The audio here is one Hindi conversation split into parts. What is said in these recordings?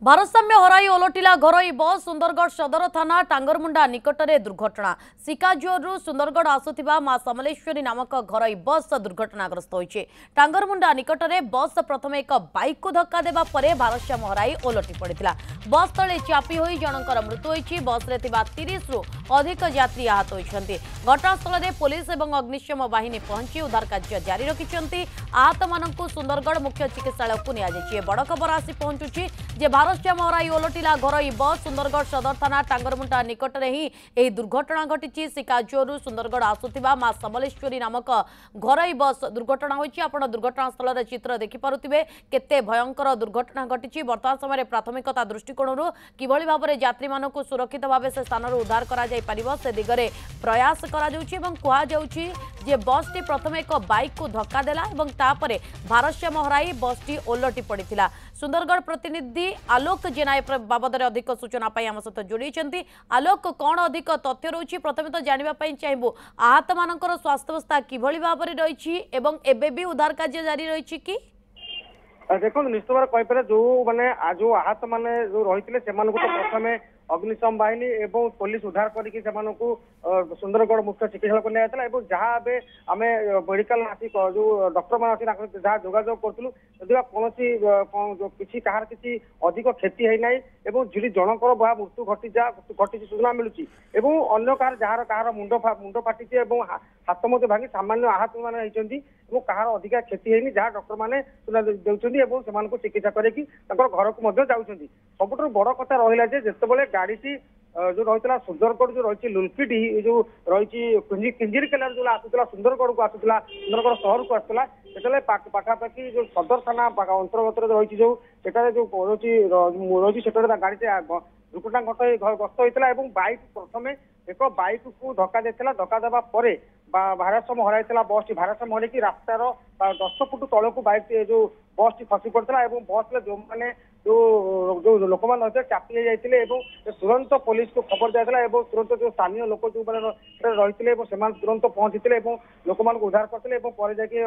भारसाम्य हराई ओलटिला घरोई बस सुंदरगढ़ सदर थाना टांगरमुंडा निकट में दुर्घटना सिकाजोरु सुंदरगढ़ आसुथिबा मां समलेश्वरी नामक घरोई बस दुर्घटनाग्रस्त होइछे। टांगरमुंडा निकट में बस प्रथम एक बाइक को धक्का देबा परे भारसाम्य हराई ओलटि पड़िथिला। बस तले चापी होई जनकर मृत्यु होइछि। बस रे थिबा 30 रु अधिक यात्री आहत होइछन्ति। घटनास्थल में पुलिस और अग्निशम बाहिनी पहुंची उद्धार कार्य जारी रखिछन्ति। आहत मानकु सुंदरगढ़ मुख्य चिकित्सालय को निया जायछि। बड़ खबर आसी पहुंचुछि जे भारसाम्य हराई ओलटिला घरोई बस सुंदरगढ़ सदर थाना टांगरमुंडा निकट में ही यह दुर्घटना घटी। सिकाजोरु सुंदरगढ़ आसुथिबा मां समलेश्वरी नामक घरोई बस दुर्घटना होइछि। आपण दुर्घटनास्थल रे चित्र देखि पारुथिबे केते भयंकर दुर्घटना घटी। वर्तमान समय प्राथमिकता दृष्टिकोण किभଳି भाबरे यात्री मानकु सुरक्षित भाव से स्थान उद्धार करा जाय परिबो से दिगरे प्रयास करा जाउछि एवं कुहा जाउछि जे बस टी प्रथम एक बाइक को धक्का देला एवं तापरे भारसाम्य हराई बस टी ओलटि पड़िथिला। सुंदरगढ़ प्रतिनिधि आलोक जेना बाबद अधिक सूचना आम सहित जोड़ी। आलोक कौन अधिक तथ्य रही प्रथम तो जानापी चाहबू आहत मान स्वास्थ्य अवस्था किभଳି भाव रही उद्धार कार्य जारी रही कि देखो निश्चित भाव कहीपर जो मैंने जो आहत मैंने जो रही से प्रथम अग्निशम बाहिनी एवं पुलिस उद्धार करके सुंदरगढ़ मुख्य चिकित्सालय को निया जहाँ आम मेडिकल आसी जो डॉक्टर मान जहाँ जोगाजोग करूँ जदि कौन किसी कहार किसी अधिक क्षति है ना जी जनकर बा मृत्यु घटी सूचना मिलूँ अन्य कहार कहार मुंड फाटी हाथ मत भांगी सामान्य आहत मैंने कहार अधिका क्षति है जहाँ डॉक्टर मैंने दे चिकित्सा करके घर को जाऊँगी। सबुठ बड़ कथा रहा जिते गाड़ी जो रही सुंदरगढ़ जो रही लुलकिडी जो रही किंजिर केलार जो आसूला सुंदरगढ़ को आसूला सुंदरगढ़ सहर को आसूला से पाखापाखि जो सदर थाना अंतर्गत रही जो रही गाड़ी दुर्घटना ग्रस्त होता बाइक प्रथम एक बाइक को धक्का देता धक्का देवा भारसाम्य हराई बस टी भारसाम्य हरैकी रास्तार 10 फुट तल को बाइक जो बस टी खसी पड़ता बस जो मैंने जो लोक मैंने चापी जाते तुरंत पुलिस को खबर दिया तुरंत जो स्थानीय लोक जो रही तुरंत पहुंची लोक मान उद्धार करते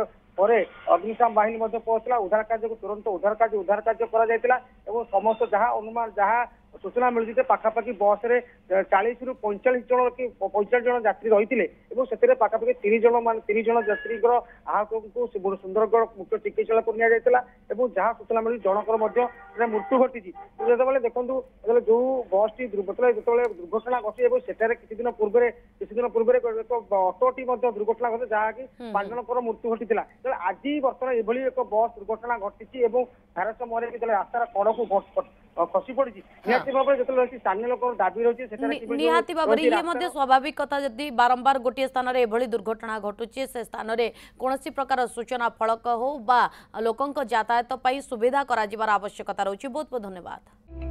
अग्निशम बाहिनी पहुंचला उद्धार कार्य को तुरंत उद्धार कार्य कर समस्त जहाँ अनुमान जहाँ सूचना मिलूँ पाखापाखि बस रे 40 रु 45 जन कि 45 जन यात्री रही पाखापाखि 30 जन यात्री आहत को सुंदरगढ़ मुख्य चिकित्सालय को निया जहाँ सूचना मिलूँ जनकर मृत्यु घटी जो देखो जो बस टी दुर्घटना घटी किसी दिन पूर्व ऑटोटी दुर्घटना घटे जहाँकि 5 जनकर मृत्यु घटी आज बर्तमान ये एक बस दुर्घटना घटी भारसाम्य हराई रास्तार कड़ को खसी पड़ी स्थानीय लोक दाबी रही स्वाभाविक कथा जदि बारंबार गोटे स्थान में एभली दुर्घटना घटुची से स्थान में कौन प्रकार सूचना फलक हो बा लोकंक यातायात सुविधा करा आवश्यकता रही। बहुत बहुत धन्यवाद।